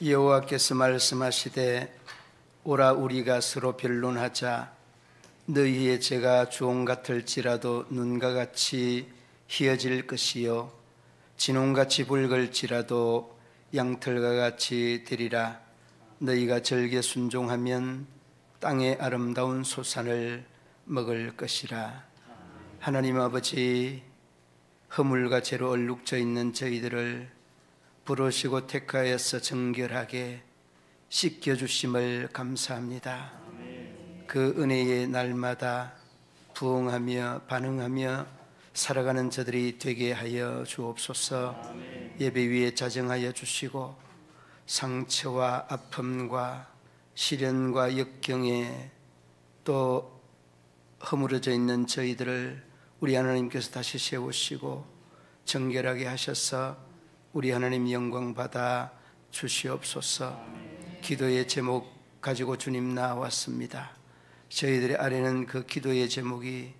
여호와께서 말씀하시되 오라 우리가 서로 변론하자. 너희의 죄가 주홍 같을지라도 눈과 같이 희어질 것이요 진홍같이 붉을지라도 양털과 같이 되리라. 너희가 절개 순종하면 땅의 아름다운 소산을 먹을 것이라. 하나님 아버지, 허물과 죄로 얼룩져 있는 저희들을 부르시고 택하여서 정결하게 씻겨주심을 감사합니다. 그 은혜의 날마다 부응하며 반응하며 살아가는 저들이 되게 하여 주옵소서. 예배 위에 자정하여 주시고 상처와 아픔과 시련과 역경에 또 허물어져 있는 저희들을 우리 하나님께서 다시 세우시고 정결하게 하셔서 우리 하나님 영광 받아 주시옵소서. 기도의 제목 가지고 주님 나왔습니다. 저희들의 아래는 그 기도의 제목이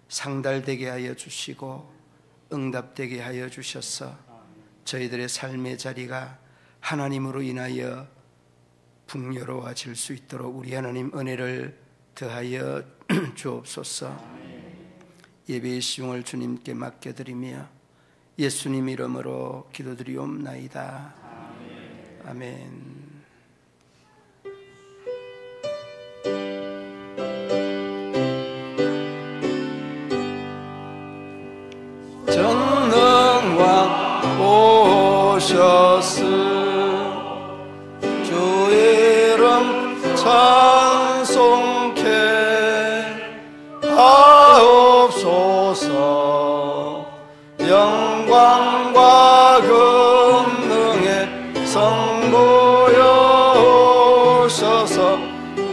상달되게 하여 주시고 응답되게 하여 주셔서 저희들의 삶의 자리가 하나님으로 인하여 풍요로워질 수 있도록 우리 하나님 은혜를 더하여 주옵소서. 예배의 시용을 주님께 맡겨드리며 예수님 이름으로 기도드리옵나이다. 아멘. 전능왕 오셨으 주 이름 찬송케 하옵소서. 영광과 권능의 성부여 오셔서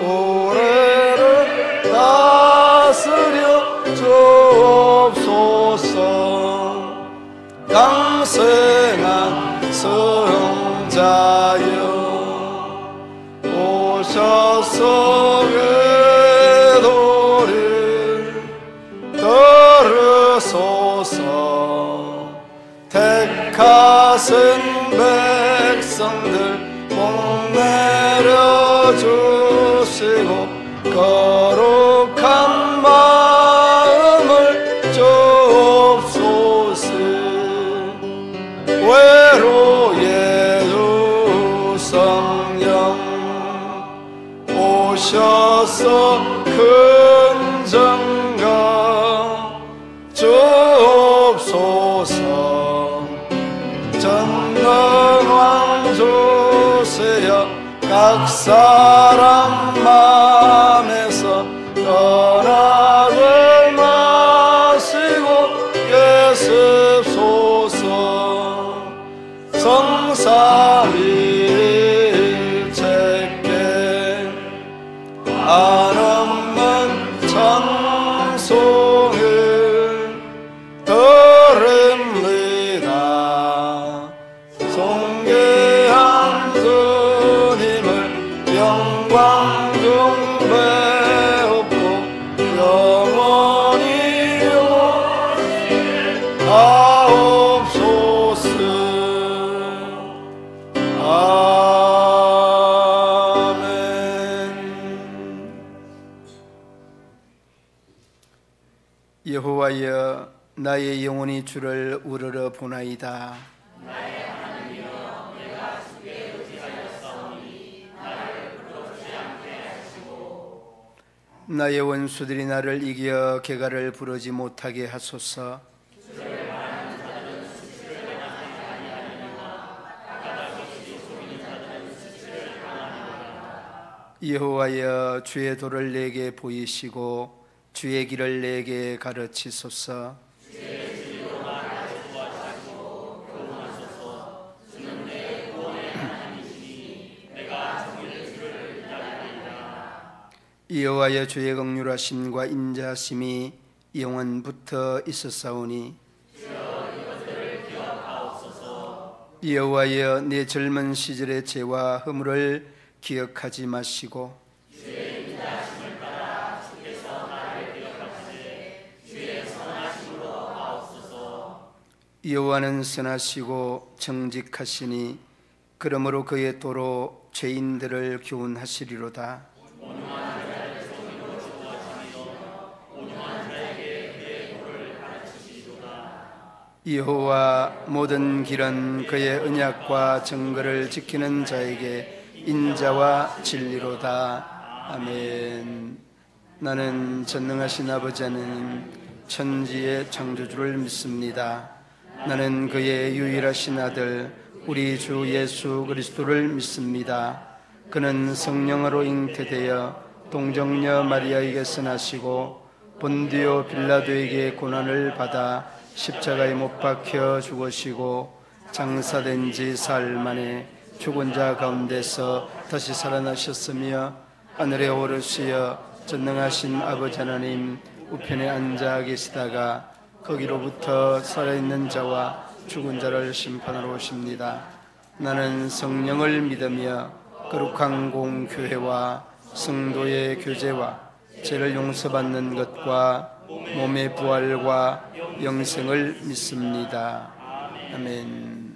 올해를 다스려 주옵소서. 강생한 성자여 오셔서 궤도를 들으소서. 택하신 백성들 복 내려주시고 거룩한 마음을 주옵소서. 외로의 주 성령 오셔서 큰 정강 주옵소서. 전능왕 주시여 각 사람 마음에서 떠나지 마시고 계십소서. 성삼일체께 한없는 찬송을 드립니다. 존귀한 주님을 영광 중 배우고 영원히 하옵소서. 아멘. 여호와여, 나의 영혼이 주를 우러러 보나이다. 나의 하나님이여, 내가 주께 의지하였사오니 나를 부끄럽지 않게 하시고 나의 원수들이 나를 이겨 개가를 부르지 못하게 하소서. 주를 바라는 자들은 수치를 당하지 아니하느니라. 바깥없이 속이는 자들은 수치를 당하느니라. 여호와여, 주의 도를 내게 보이시고 주의 길을 내게 가르치소서. 주의 진리로 나를 구하시고 교훈하소서. 주는 내 구원의 하나님이시니 내가 정의를 주를 기다리리라. 여호와여, 주의 긍휼하심과 인자하심이 영원부터 있었사오니 주여 이것들을 기억하옵소서. 여호와여, 내 젊은 시절의 죄와 허물을 기억하지 마시고 주의 인자하심을 따라 주께서 나를 기억하시되 주의 선하심으로 하옵소서. 여호와는 선하시고 정직하시니 그러므로 그의 도로 죄인들을 교훈하시리로다. 여호와 모든 길은 그의 언약과 증거를 지키는 자에게 인자와 진리로다. 아멘. 나는 전능하신 아버지 하나님 천지의 창조주를 믿습니다. 나는 그의 유일하신 아들 우리 주 예수 그리스도를 믿습니다. 그는 성령으로 잉태되어 동정녀 마리아에게서 나시고 본디오 빌라도에게 고난을 받아 십자가에 못 박혀 죽으시고 장사된 지 사흘 만에 죽은 자 가운데서 다시 살아나셨으며 하늘에 오르시어 전능하신 아버지 하나님 우편에 앉아 계시다가 거기로부터 살아있는 자와 죽은 자를 심판하러 오십니다. 나는 성령을 믿으며 거룩한 공교회와 성도의 교제와 죄를 용서받는 것과 몸의 부활과 영생을 믿습니다. 아멘.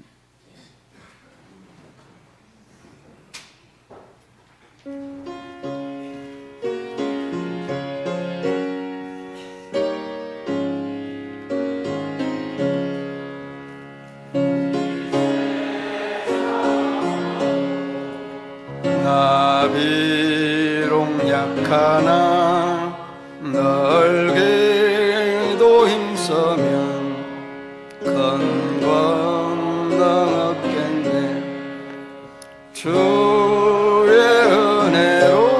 나 비록 약하나 널게도 힘쓰면 큰 권능 얻겠네. 주의 은혜로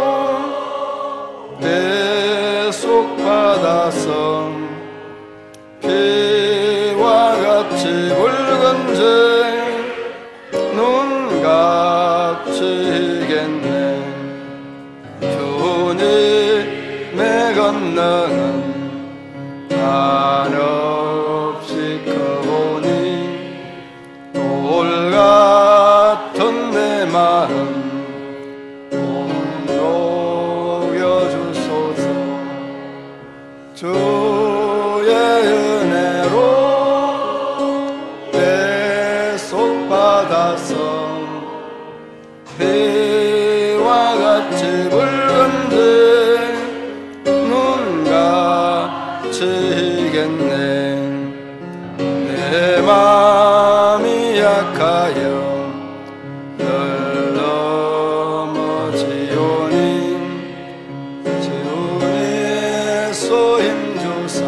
대속받아서 피와 같이 붉은 죄 눈같이겠네. 주님의 권능은 한없이 크보니 돌같은 내 마음 녹여주소서. 주의 은혜로 대속받아서 피와 같이 붉은 죄 눈같이겠네. 내 맘이 약하여 늘 넘어지오니 주님께서 힘주사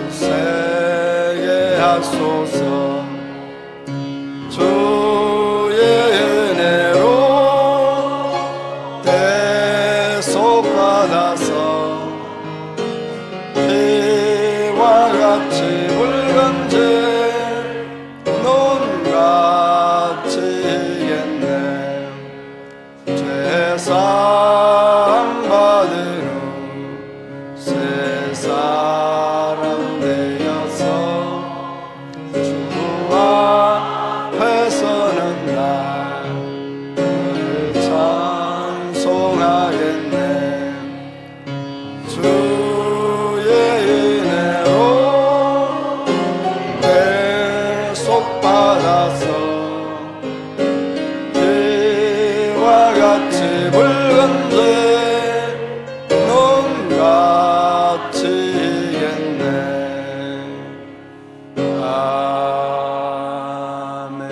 굳세게 하소서. 주의 은혜로 대속받아서 피와 같이 붉은 죄 눈같이겠네. 죄사함 받은 후 새 사람 되어서 주 앞에 서는 날을 찬송하겠네. 주의 은혜로 대속받아서 피와 같이 붉은 죄 눈같이겠네. 아멘.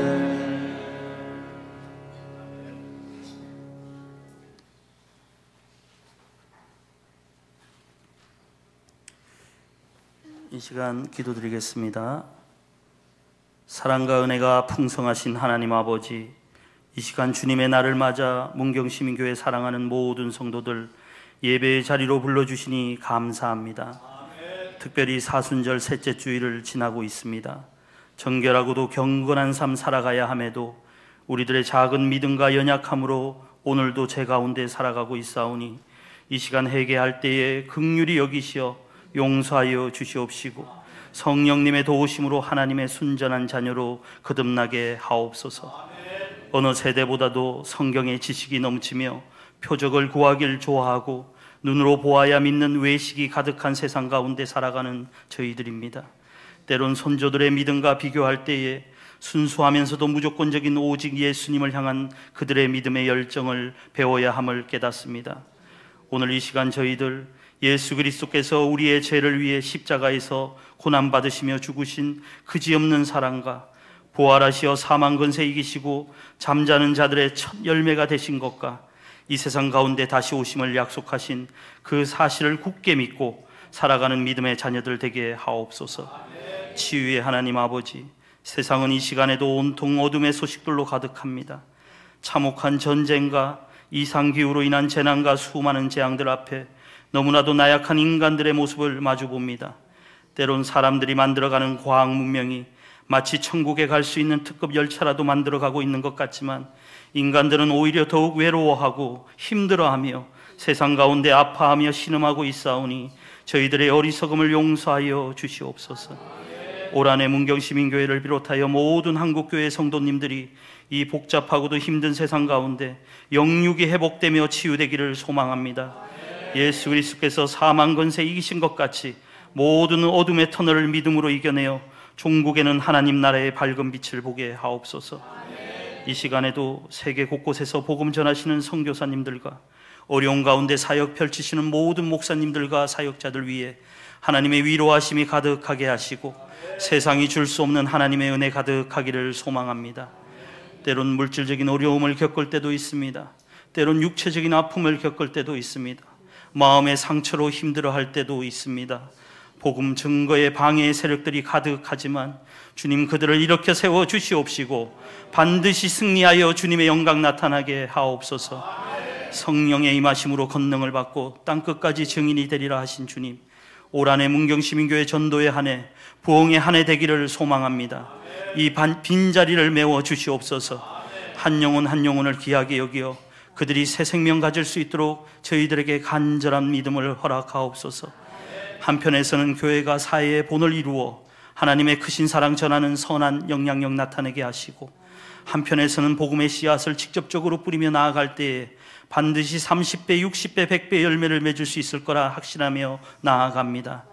이 시간 기도드리겠습니다. 사랑과 은혜가 풍성하신 하나님 아버지, 이 시간 주님의 날을 맞아 문경시민교회 사랑하는 모든 성도들 예배의 자리로 불러주시니 감사합니다. 특별히 사순절 셋째 주일을 지나고 있습니다. 정결하고도 경건한 삶 살아가야 함에도 우리들의 작은 믿음과 연약함으로 오늘도 제 가운데 살아가고 있사오니 이 시간 회개할 때에 긍휼히 여기시어 용서하여 주시옵시고 성령님의 도우심으로 하나님의 순전한 자녀로 거듭나게 하옵소서. 어느 세대보다도 성경의 지식이 넘치며 표적을 구하길 좋아하고 눈으로 보아야 믿는 외식이 가득한 세상 가운데 살아가는 저희들입니다. 때론 선조들의 믿음과 비교할 때에 순수하면서도 무조건적인 오직 예수님을 향한 그들의 믿음의 열정을 배워야 함을 깨닫습니다. 오늘 이 시간 저희들 예수 그리스도께서 우리의 죄를 위해 십자가에서 고난받으시며 죽으신 그지없는 사랑과 부활하시어 사망 권세 이기시고 잠자는 자들의 첫 열매가 되신 것과 이 세상 가운데 다시 오심을 약속하신 그 사실을 굳게 믿고 살아가는 믿음의 자녀들 되게 하옵소서. 치유의 하나님 아버지, 세상은 이 시간에도 온통 어둠의 소식들로 가득합니다. 참혹한 전쟁과 이상기후로 인한 재난과 수많은 재앙들 앞에 너무나도 나약한 인간들의 모습을 마주봅니다. 때론 사람들이 만들어가는 과학 문명이 마치 천국에 갈 수 있는 특급 열차라도 만들어가고 있는 것 같지만 인간들은 오히려 더욱 외로워하고 힘들어하며 세상 가운데 아파하며 신음하고 있사오니 저희들의 어리석음을 용서하여 주시옵소서. 올 한해 문경시민교회를 비롯하여 모든 한국교회 성도님들이 이 복잡하고도 힘든 세상 가운데 영육이 회복되며 치유되기를 소망합니다. 예수 그리스도께서 사망 권세 이기신 것 같이 모든 어둠의 터널을 믿음으로 이겨내어 종국에는 하나님 나라의 밝은 빛을 보게 하옵소서. 이 시간에도 세계 곳곳에서 복음 전하시는 선교사님들과 어려운 가운데 사역 펼치시는 모든 목사님들과 사역자들 위해 하나님의 위로하심이 가득하게 하시고 세상이 줄 수 없는 하나님의 은혜 가득하기를 소망합니다. 때론 물질적인 어려움을 겪을 때도 있습니다. 때론 육체적인 아픔을 겪을 때도 있습니다. 마음의 상처로 힘들어할 때도 있습니다. 복음 증거의 방해의 세력들이 가득하지만 주님 그들을 일으켜 세워 주시옵시고 반드시 승리하여 주님의 영광 나타나게 하옵소서. 성령의 임하심으로 권능을 받고 땅끝까지 증인이 되리라 하신 주님, 올 한해 문경시민교회 전도의 한 해, 부흥의 한 해 되기를 소망합니다. 이 빈자리를 메워 주시옵소서. 한 영혼 한 영혼을 귀하게 여기어 그들이 새 생명 가질 수 있도록 저희들에게 간절한 믿음을 허락하옵소서. 한편에서는 교회가 사회의 본을 이루어 하나님의 크신 사랑 전하는 선한 영향력 나타내게 하시고, 한편에서는 복음의 씨앗을 직접적으로 뿌리며 나아갈 때에 반드시 30배, 60배, 100배 열매를 맺을 수 있을 거라 확신하며 나아갑니다.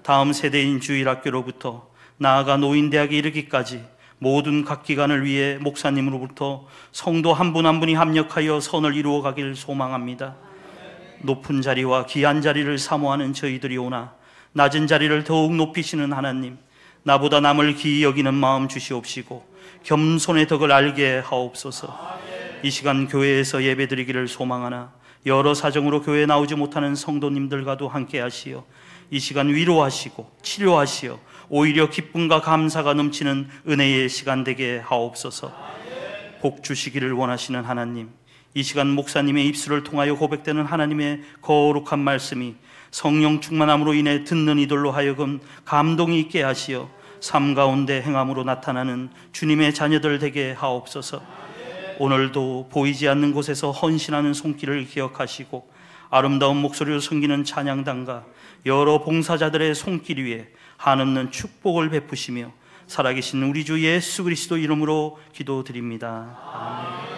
다음 세대인 주일학교로부터 나아가 노인대학에 이르기까지 모든 각 기관을 위해 목사님으로부터 성도 한 분 한 분이 합력하여 선을 이루어가길 소망합니다. 높은 자리와 귀한 자리를 사모하는 저희들이 오나 낮은 자리를 더욱 높이시는 하나님, 나보다 남을 귀히 여기는 마음 주시옵시고 겸손의 덕을 알게 하옵소서. 이 시간 교회에서 예배드리기를 소망하나 여러 사정으로 교회에 나오지 못하는 성도님들과도 함께 하시어 이 시간 위로하시고 치료하시어 오히려 기쁨과 감사가 넘치는 은혜의 시간 되게 하옵소서. 복 주시기를 원하시는 하나님, 이 시간 목사님의 입술을 통하여 고백되는 하나님의 거룩한 말씀이 성령 충만함으로 인해 듣는 이들로 하여금 감동이 있게 하시어 삶 가운데 행함으로 나타나는 주님의 자녀들 되게 하옵소서. 오늘도 보이지 않는 곳에서 헌신하는 손길을 기억하시고 아름다운 목소리로 섬기는 찬양단과 여러 봉사자들의 손길 위에 한없는 축복을 베푸시며 살아계신 우리 주 예수 그리스도 이름으로 기도드립니다. 아멘.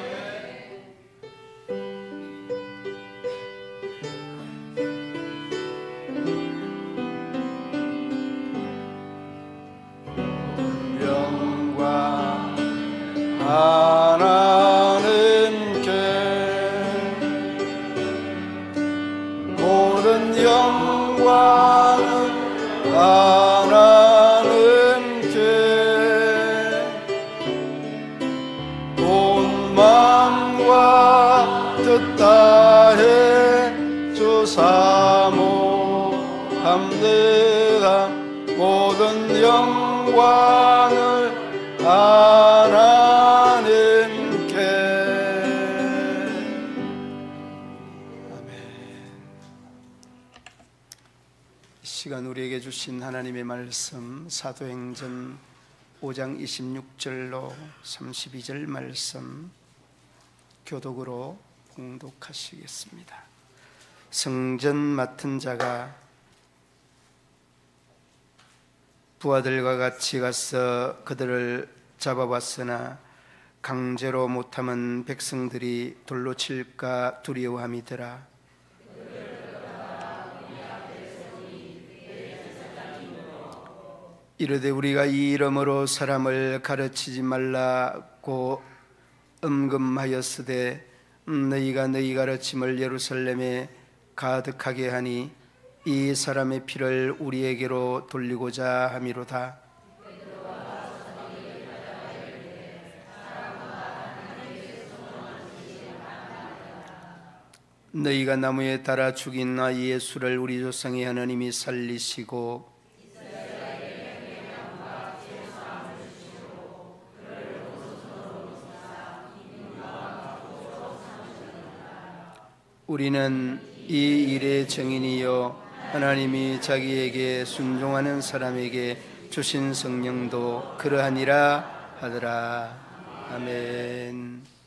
하나님께 모든 영광은 하나님께 온 마음과 뜻 다해 주 사모합니다. 모든 영광을 하나님께. 아멘. 이 시간 우리에게 주신 하나님의 말씀, 사도행전 5장 26절로 32절 말씀 교독으로 봉독하시겠습니다. 성전 맡은 자가 부하들과 같이 가서 그들을 잡아봤으나 강제로 못하면 백성들이 돌로 칠까 두려워함이더라. 이르되 우리가 이 이름으로 사람을 가르치지 말라고 음금하였으되 너희가 너희 가르침을 예루살렘에 가득하게 하니 이 사람의 피를 우리에게로 돌리고자 함이로다. 너희가 나무에 달아 죽인 아이 예수를 우리 조상의 하나님이 살리시고 우리는 이 일의 증인이요 하나님이 자기에게 순종하는 사람에게 주신 성령도 그러하니라 하더라. 아멘.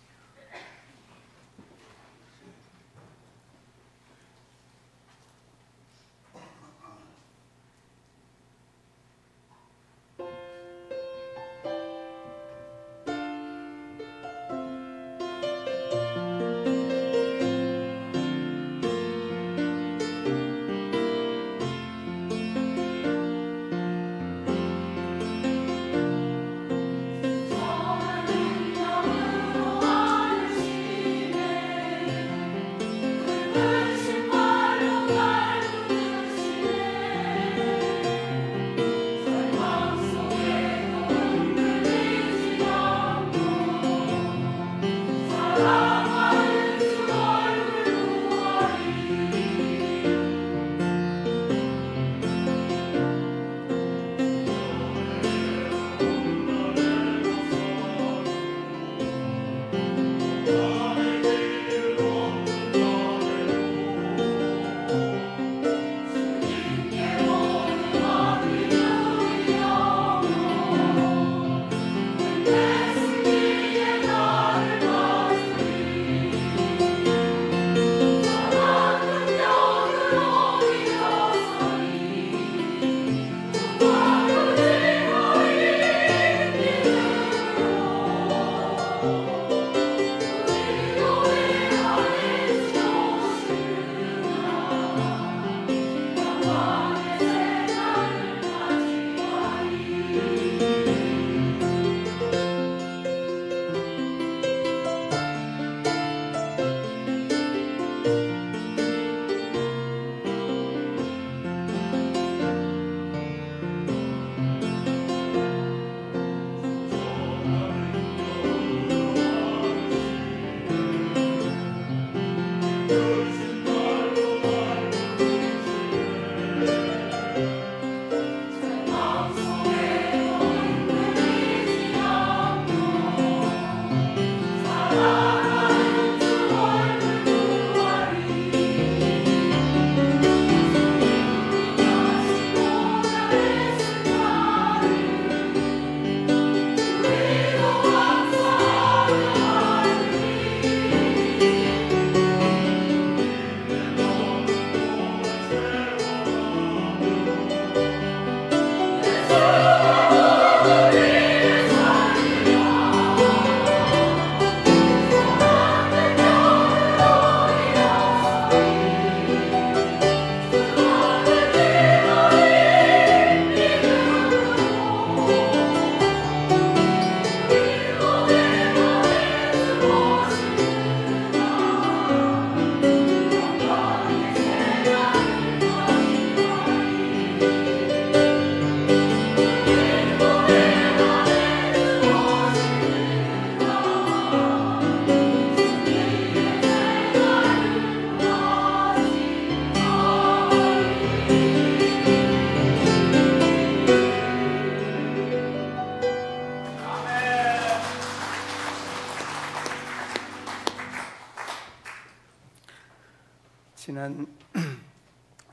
지난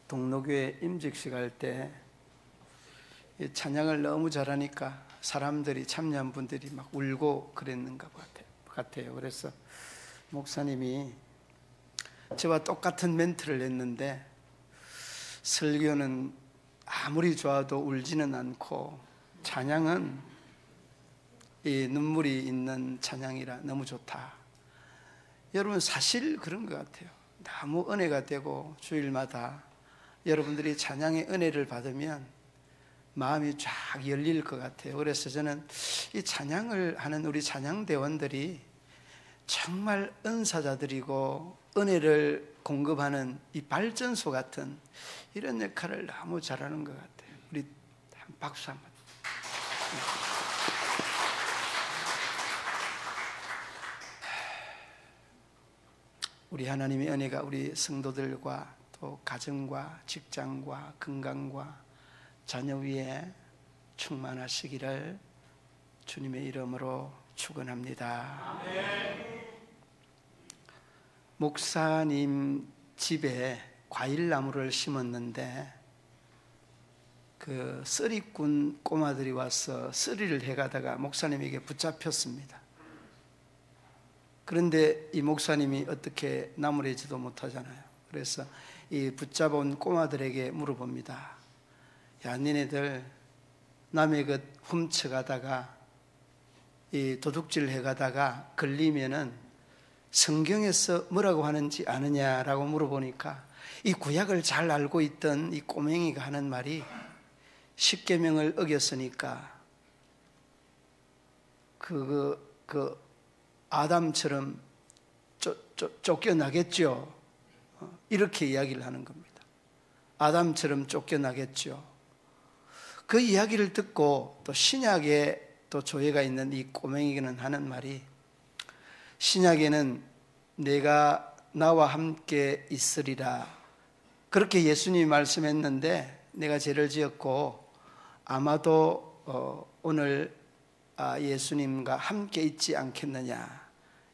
동로교회 임직식 할 때 찬양을 너무 잘하니까 사람들이 참여한 분들이 막 울고 그랬는가 같아요. 그래서 목사님이 저와 똑같은 멘트를 했는데 설교는 아무리 좋아도 울지는 않고 찬양은 이 눈물이 있는 찬양이라 너무 좋다. 여러분 사실 그런 것 같아요. 너무 은혜가 되고 주일마다 여러분들이 찬양의 은혜를 받으면 마음이 쫙 열릴 것 같아요. 그래서 저는 이 찬양을 하는 우리 찬양대원들이 정말 은사자들이고 은혜를 공급하는 이 발전소 같은 이런 역할을 너무 잘하는 것 같아요. 우리 한 박수 한번. 우리 하나님의 은혜가 우리 성도들과 또 가정과 직장과 건강과 자녀 위에 충만하시기를 주님의 이름으로 축원합니다. 아멘. 목사님 집에 과일나무를 심었는데 그 쓰리꾼 꼬마들이 와서 쓰리를 해가다가 목사님에게 붙잡혔습니다. 그런데 이 목사님이 어떻게 나무래지도 못하잖아요. 그래서 이 붙잡아온 꼬마들에게 물어봅니다. 야, 니네들 남의 것 훔쳐가다가 이 도둑질 해가다가 걸리면은 성경에서 뭐라고 하는지 아느냐라고 물어보니까 이 구약을 잘 알고 있던 이 꼬맹이가 하는 말이 십계명을 어겼으니까 그 아담처럼 쫓겨나겠죠. 이렇게 이야기를 하는 겁니다. 아담처럼 쫓겨나겠죠. 그 이야기를 듣고 또 신약에 또 조예가 있는 이 꼬맹이는 하는 말이 신약에는 내가 나와 함께 있으리라 그렇게 예수님이 말씀했는데 내가 죄를 지었고 아마도 오늘 예수님과 함께 있지 않겠느냐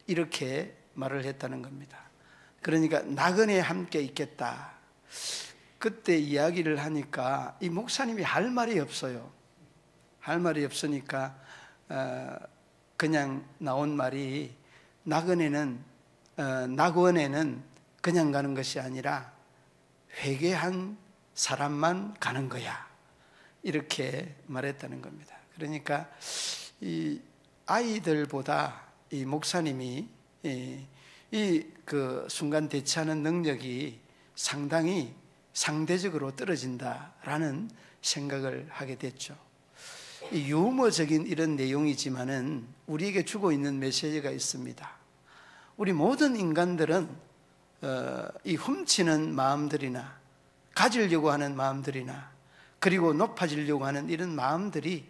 이렇게 말을 했다는 겁니다. 그러니까 나그네 함께 있겠다. 그때 이야기를 하니까 이 목사님이 할 말이 없어요. 할 말이 없으니까 그냥 나온 말이 낙원에는 그냥 가는 것이 아니라 회개한 사람만 가는 거야. 이렇게 말했다는 겁니다. 그러니까 이 아이들보다 이 목사님이 그 순간 대처하는 능력이 상당히 상대적으로 떨어진다라는 생각을 하게 됐죠. 이 유머적인 이런 내용이지만은 우리에게 주고 있는 메시지가 있습니다. 우리 모든 인간들은 이 훔치는 마음들이나 가지려고 하는 마음들이나 그리고 높아지려고 하는 이런 마음들이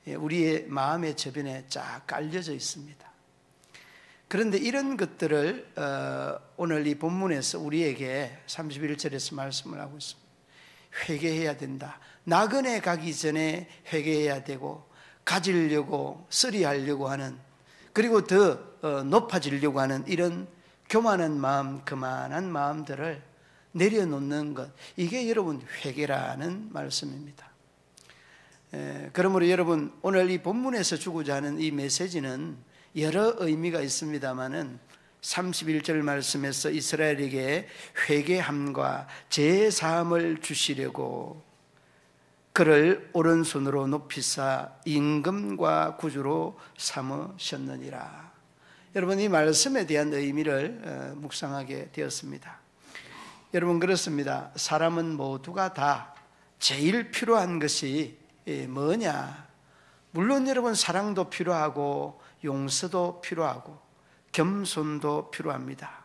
우리의 마음의 저변에 쫙 깔려져 있습니다. 그런데 이런 것들을 오늘 이 본문에서 우리에게 31절에서 말씀을 하고 있습니다. 회개해야 된다. 나그네 가기 전에 회개해야 되고 가지려고 쓰리하려고 하는 그리고 더 높아지려고 하는 이런 교만한 마음, 그만한 마음들을 내려놓는 것, 이게 여러분 회개라는 말씀입니다. 그러므로 여러분 오늘 이 본문에서 주고자 하는 이 메시지는 여러 의미가 있습니다마는 31절 말씀에서 이스라엘에게 회개함과 죄사함을 주시려고 그를 오른손으로 높이사 임금과 구주로 삼으셨느니라. 여러분 이 말씀에 대한 의미를 묵상하게 되었습니다. 여러분 그렇습니다. 사람은 모두가 다 제일 필요한 것이 뭐냐? 물론 여러분 사랑도 필요하고 용서도 필요하고 겸손도 필요합니다.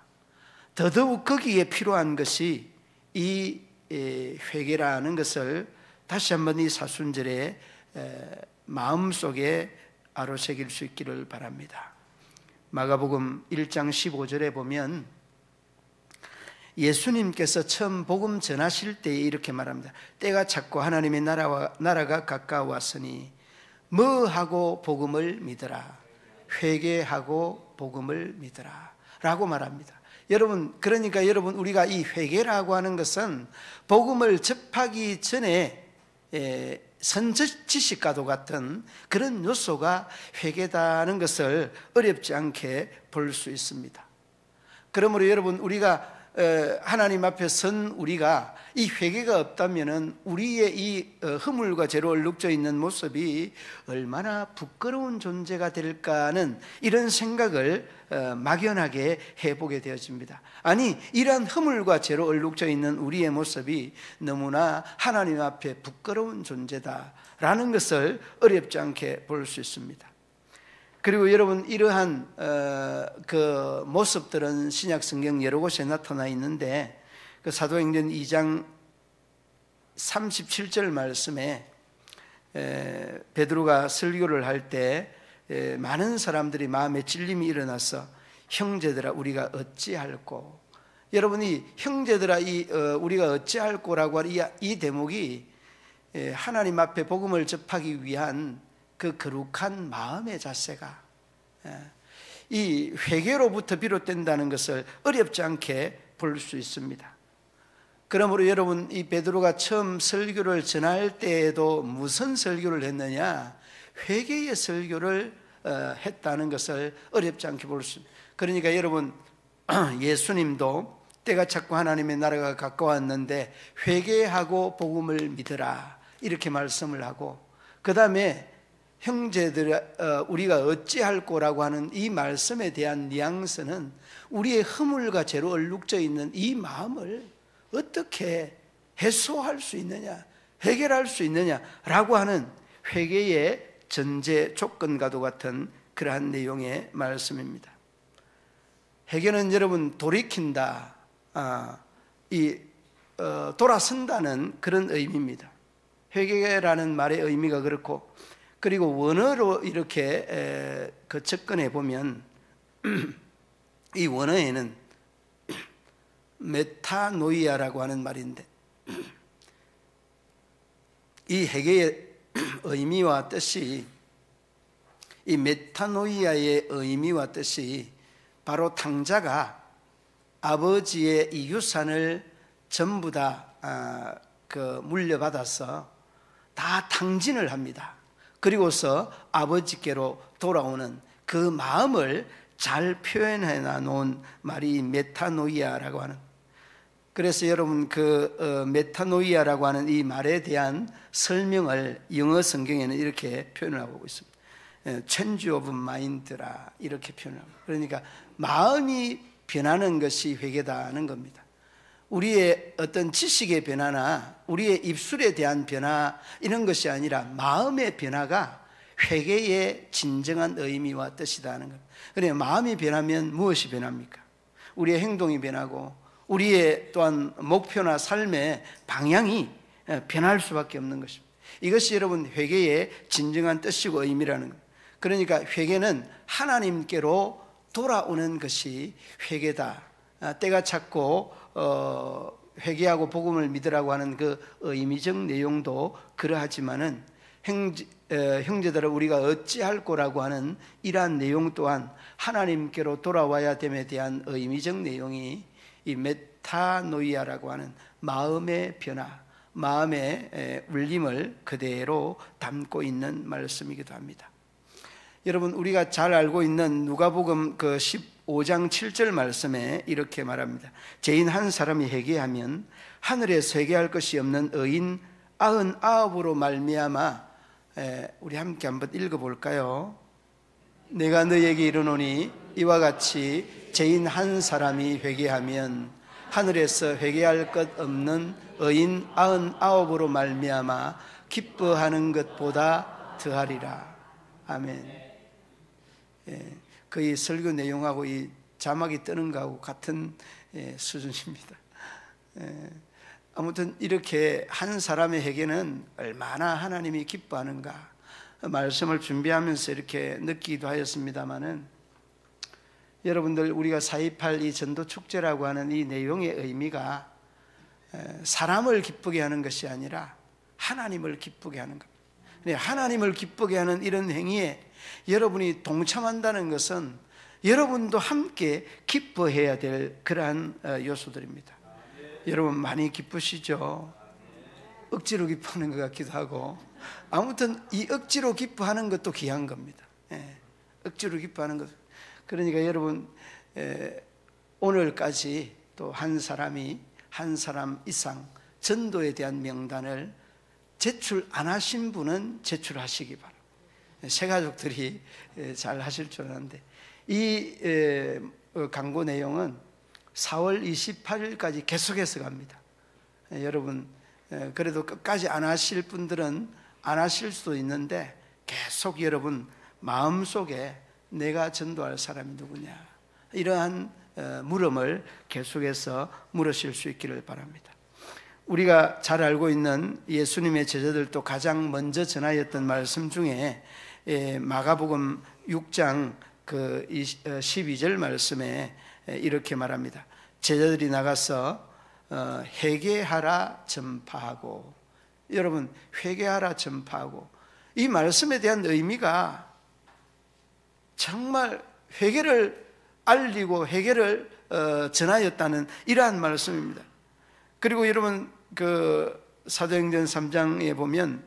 더더욱 거기에 필요한 것이 이 회개라는 것을 다시 한번 이 사순절에 마음속에 아로새길 수 있기를 바랍니다. 마가복음 1장 15절에 보면 예수님께서 처음 복음 전하실 때에 이렇게 말합니다. 때가 찼고 하나님의 나라가 가까웠으니 뭐하고 복음을 믿으라. 회개하고 복음을 믿으라 라고 말합니다. 여러분 그러니까 여러분 우리가 이 회개라고 하는 것은 복음을 접하기 전에 선지식과도 같은 그런 요소가 회개다는 것을 어렵지 않게 볼 수 있습니다. 그러므로 여러분 우리가 하나님 앞에 선 우리가 이 회개가 없다면은 우리의 이 허물과 죄로 얼룩져 있는 모습이 얼마나 부끄러운 존재가 될까는 이런 생각을 막연하게 해보게 되어집니다. 아니, 이러한 허물과 죄로 얼룩져 있는 우리의 모습이 너무나 하나님 앞에 부끄러운 존재다라는 것을 어렵지 않게 볼 수 있습니다. 그리고 여러분, 이러한 그 모습들은 신약 성경 여러 곳에 나타나 있는데, 그 사도행전 2장 37절 말씀에 베드로가 설교를 할 때 많은 사람들이 마음에 찔림이 일어나서 형제들아 우리가 어찌할꼬, 여러분이 형제들아 우리가 어찌할꼬라고 하는 이 대목이 하나님 앞에 복음을 접하기 위한 그 거룩한 마음의 자세가 이 회개로부터 비롯된다는 것을 어렵지 않게 볼 수 있습니다. 그러므로 여러분, 이 베드로가 처음 설교를 전할 때에도 무슨 설교를 했느냐? 회개의 설교를 했다는 것을 어렵지 않게 볼 수 있습니다. 그러니까 여러분, 예수님도 때가 찼고 하나님의 나라가 가까웠는데 회개하고 복음을 믿으라 이렇게 말씀을 하고, 그 다음에 형제들 우리가 어찌할꼬라고 하는 이 말씀에 대한 뉘앙스는 우리의 허물과 죄로 얼룩져 있는 이 마음을 어떻게 해소할 수 있느냐, 해결할 수 있느냐라고 하는 회개의 전제 조건과도 같은 그러한 내용의 말씀입니다. 회개는 여러분 돌이킨다, 돌아선다는 그런 의미입니다. 회개라는 말의 의미가 그렇고, 그리고 원어로 이렇게 접근해 보면 이 원어에는 메타노이아라고 하는 말인데, 이 회개의 의미와 뜻이, 이 메타노이아의 의미와 뜻이 바로 탕자가 아버지의 이 유산을 전부 다 물려받아서 다 탕진을 합니다. 그리고서 아버지께로 돌아오는 그 마음을 잘 표현해 놓은 말이 메타노이아라고 하는. 그래서 여러분, 그 메타노이아라고 하는 이 말에 대한 설명을 영어 성경에는 이렇게 표현을 하고 있습니다. Change of mind라 이렇게 표현합니다. 그러니까 마음이 변하는 것이 회개다는 겁니다. 우리의 어떤 지식의 변화나 우리의 입술에 대한 변화 이런 것이 아니라 마음의 변화가 회개의 진정한 의미와 뜻이다는 겁니다. 그러니까 마음이 변하면 무엇이 변합니까? 우리의 행동이 변하고 우리의 또한 목표나 삶의 방향이 변할 수밖에 없는 것입니다. 이것이 여러분 회개의 진정한 뜻이고 의미라는 겁니다. 그러니까 회개는 하나님께로 돌아오는 것이 회개다. 때가 찼고 회개하고 복음을 믿으라고 하는 그 의미적 내용도 그러하지만은 형제들아 우리가 어찌할꼬라고 하는 이러한 내용 또한 하나님께로 돌아와야 됨에 대한 의미적 내용이 이 메타노이아라고 하는 마음의 변화, 마음의 울림을 그대로 담고 있는 말씀이기도 합니다. 여러분, 우리가 잘 알고 있는 누가복음 그 15장 7절 말씀에 이렇게 말합니다. 죄인 한 사람이 회개하면 하늘에서 회개할 것이 없는 의인 99으로 말미암아, 우리 함께 한번 읽어볼까요? 내가 너에게 이르노니 이와 같이 죄인 한 사람이 회개하면 하늘에서 회개할 것 없는 의인 99으로 말미암아 기뻐하는 것보다 더하리라. 아멘. 거의 설교 내용하고 이 자막이 뜨는 거하고 같은 수준입니다. 아무튼 이렇게 한 사람의 회개는 얼마나 하나님이 기뻐하는가 말씀을 준비하면서 이렇게 느끼기도 하였습니다마는, 여러분들 우리가 4.28 이 전도축제라고 하는 이 내용의 의미가 사람을 기쁘게 하는 것이 아니라 하나님을 기쁘게 하는 겁니다. 하나님을 기쁘게 하는 이런 행위에 여러분이 동참한다는 것은 여러분도 함께 기뻐해야 될 그러한 요소들입니다. 여러분 많이 기쁘시죠? 억지로 기뻐하는 것 같기도 하고, 아무튼 이 억지로 기뻐하는 것도 귀한 겁니다. 억지로 기뻐하는 것. 그러니까 여러분 오늘까지 또 한 사람이 한 사람 이상 전도에 대한 명단을 제출 안 하신 분은 제출하시기 바랍니다. 새 가족들이 잘 하실 줄 아는데, 이 광고 내용은 4월 28일까지 계속해서 갑니다. 여러분, 그래도 끝까지 안 하실 분들은 안 하실 수도 있는데, 계속 여러분 마음속에 내가 전도할 사람이 누구냐, 이러한 물음을 계속해서 물으실 수 있기를 바랍니다. 우리가 잘 알고 있는 예수님의 제자들도 가장 먼저 전하였던 말씀 중에 마가복음 6장 그 12절 말씀에 이렇게 말합니다. 제자들이 나가서 회개하라 전파하고, 여러분 회개하라 전파하고, 이 말씀에 대한 의미가 정말 회개를 알리고 회개를 전하였다는 이러한 말씀입니다. 그리고 여러분 그 사도행전 3장에 보면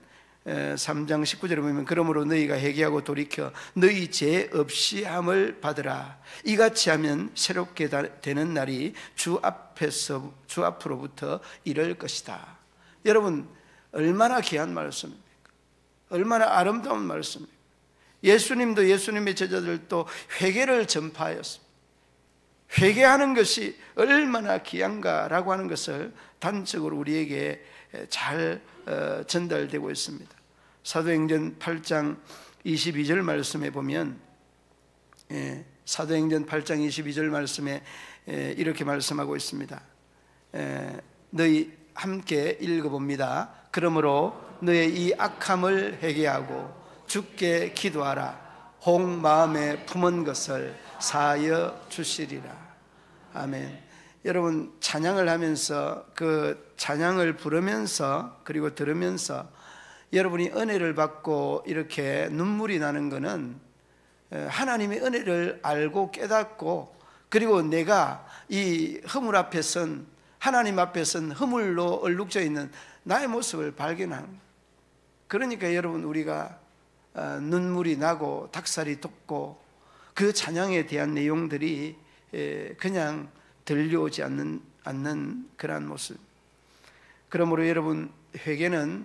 3장 19절에 보면 그러므로 너희가 회개하고 돌이켜 너희 죄 없이 함을 받으라. 이같이 하면 새롭게 되는 날이 주 앞으로부터 이를 것이다. 여러분 얼마나 귀한 말씀입니까? 얼마나 아름다운 말씀입니까? 예수님도 예수님의 제자들도 회개를 전파하였습니다. 회개하는 것이 얼마나 귀한가라고 하는 것을 단적으로 우리에게 잘 전달되고 있습니다. 사도행전 8장 22절 말씀에 보면, 사도행전 8장 22절 말씀에 이렇게 말씀하고 있습니다. 너희 함께 읽어봅니다. 그러므로 너의 이 악함을 회개하고 주께 기도하라. 혹 마음에 품은 것을 사하여 주시리라. 아멘. 여러분 찬양을 하면서, 그 찬양을 부르면서 그리고 들으면서 여러분이 은혜를 받고 이렇게 눈물이 나는 것은 하나님의 은혜를 알고 깨닫고, 그리고 내가 이 허물 앞에 선, 하나님 앞에 선 허물로 얼룩져 있는 나의 모습을 발견하는 거예요. 그러니까 여러분 우리가 눈물이 나고 닭살이 돋고 그 찬양에 대한 내용들이 그냥 들려오지 않는 그러한 모습. 그러므로 여러분 회개는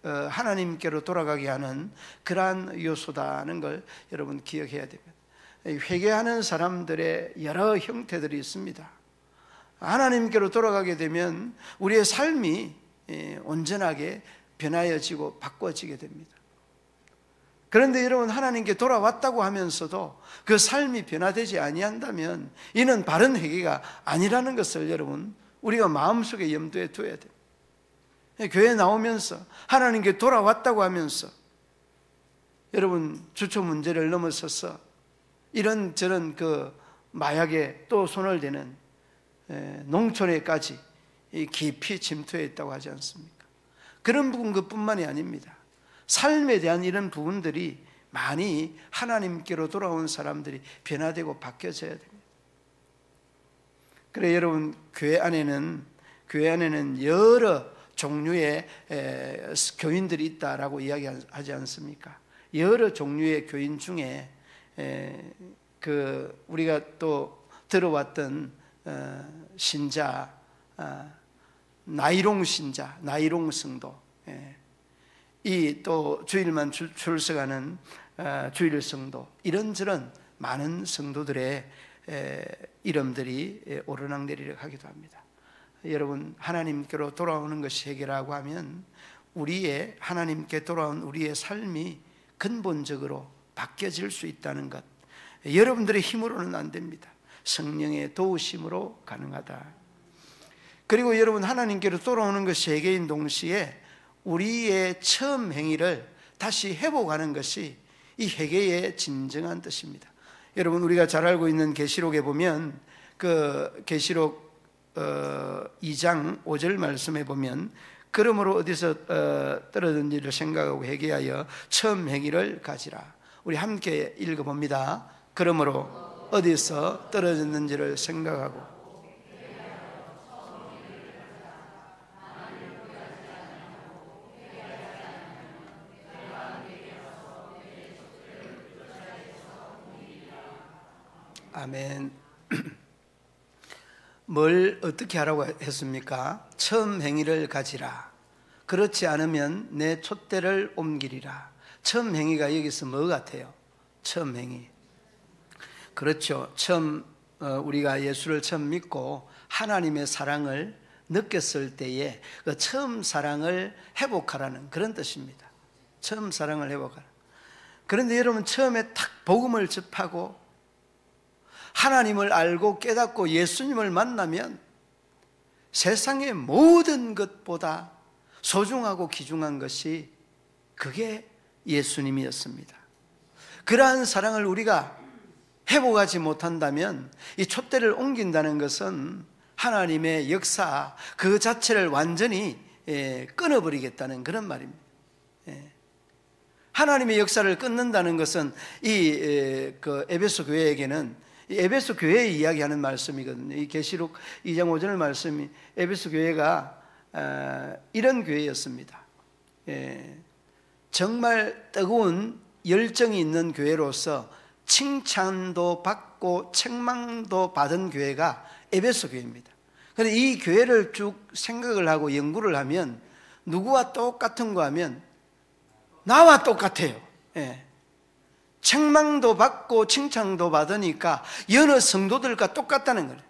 하나님께로 돌아가게 하는 그러한 요소다는 걸 여러분 기억해야 됩니다. 회개하는 사람들의 여러 형태들이 있습니다. 하나님께로 돌아가게 되면 우리의 삶이 온전하게 변화여지고 바꿔지게 됩니다. 그런데 여러분 하나님께 돌아왔다고 하면서도 그 삶이 변화되지 아니한다면 이는 바른 회개가 아니라는 것을 여러분 우리가 마음속에 염두에 둬야 돼요. 교회 나오면서 하나님께 돌아왔다고 하면서 여러분 주초 문제를 넘어서서 이런저런 그 마약에 또 손을 대는 농촌에까지 깊이 침투해 있다고 하지 않습니까? 그런 부분 그뿐만이 아닙니다. 삶에 대한 이런 부분들이 많이 하나님께로 돌아온 사람들이 변화되고 바뀌어져야 됩니다. 그래 여러분 교회 안에는 여러 종류의 교인들이 있다라고 이야기하지 않습니까? 여러 종류의 교인 중에 그 우리가 또 들어왔던 신자, 나이롱 신자, 나이롱 성도, 이 또 주일만 출석하는 주일 성도, 이런저런 많은 성도들의 이름들이 오르락내리락 하기도 합니다. 여러분 하나님께로 돌아오는 것이 해결하고 하면 우리의 하나님께 돌아온 우리의 삶이 근본적으로 바뀌어질 수 있다는 것, 여러분들의 힘으로는 안 됩니다. 성령의 도우심으로 가능하다. 그리고 여러분 하나님께로 돌아오는 것이 회개인 동시에 우리의 처음 행위를 다시 회복하는 것이 이 회개의 진정한 뜻입니다. 여러분 우리가 잘 알고 있는 계시록에 보면 그 계시록 2장 5절 말씀에 보면 그러므로 어디서 떨어졌는지를 생각하고 회개하여 처음 행위를 가지라. 우리 함께 읽어봅니다. 그러므로 어디서 떨어졌는지를 생각하고. 아멘. 뭘 어떻게 하라고 했습니까? 처음 행위를 가지라. 그렇지 않으면 내 촛대를 옮기리라. 처음 행위가 여기서 뭐 같아요? 처음 행위. 그렇죠. 처음 우리가 예수를 처음 믿고 하나님의 사랑을 느꼈을 때에 그 처음 사랑을 회복하라는 그런 뜻입니다. 처음 사랑을 회복하라. 그런데 여러분, 처음에 탁 복음을 접하고 하나님을 알고 깨닫고 예수님을 만나면 세상의 모든 것보다 소중하고 귀중한 것이 그게 예수님이었습니다. 그러한 사랑을 우리가 회복하지 못한다면 이 촛대를 옮긴다는 것은 하나님의 역사 그 자체를 완전히 끊어버리겠다는 그런 말입니다. 하나님의 역사를 끊는다는 것은 이 에베소 교회에게는, 이 에베소 교회의 이야기하는 말씀이거든요. 이 계시록 2장 5절 말씀이 에베소 교회가 이런 교회였습니다. 정말 뜨거운 열정이 있는 교회로서 칭찬도 받고 책망도 받은 교회가 에베소 교회입니다. 그런데 이 교회를 쭉 생각을 하고 연구를 하면 누구와 똑같은 거 하면 나와 똑같아요. 책망도 받고 칭찬도 받으니까 여러 성도들과 똑같다는 거예요.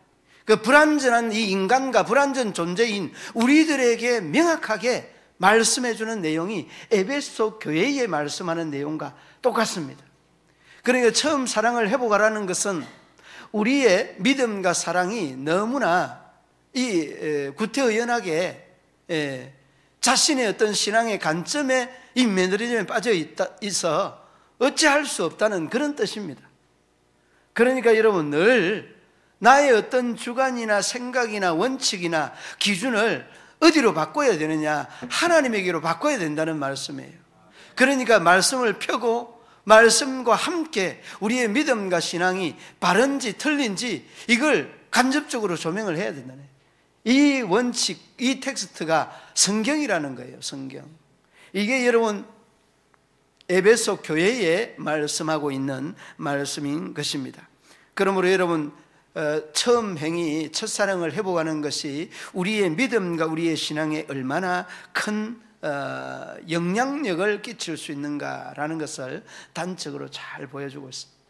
그 불완전한 이 인간과 불완전 존재인 우리들에게 명확하게 말씀해 주는 내용이 에베소 교회에 말씀하는 내용과 똑같습니다. 그러니까 처음 사랑을 회복하라는 것은 우리의 믿음과 사랑이 너무나 이 구태의연하게 자신의 어떤 신앙의 관점에 이 매너리즘에 빠져 있어 어찌할 수 없다는 그런 뜻입니다. 그러니까 여러분, 늘 나의 어떤 주관이나 생각이나 원칙이나 기준을 어디로 바꿔야 되느냐? 하나님에게로 바꿔야 된다는 말씀이에요. 그러니까 말씀을 펴고 말씀과 함께 우리의 믿음과 신앙이 바른지 틀린지 이걸 간접적으로 조명을 해야 된다네. 이 원칙, 이 텍스트가 성경이라는 거예요. 성경. 이게 여러분 에베소 교회에 말씀하고 있는 말씀인 것입니다. 그러므로 여러분, 처음 행위, 첫사랑을 회복하는 것이 우리의 믿음과 우리의 신앙에 얼마나 큰 영향력을 끼칠 수 있는가라는 것을 단적으로 잘 보여주고 있습니다.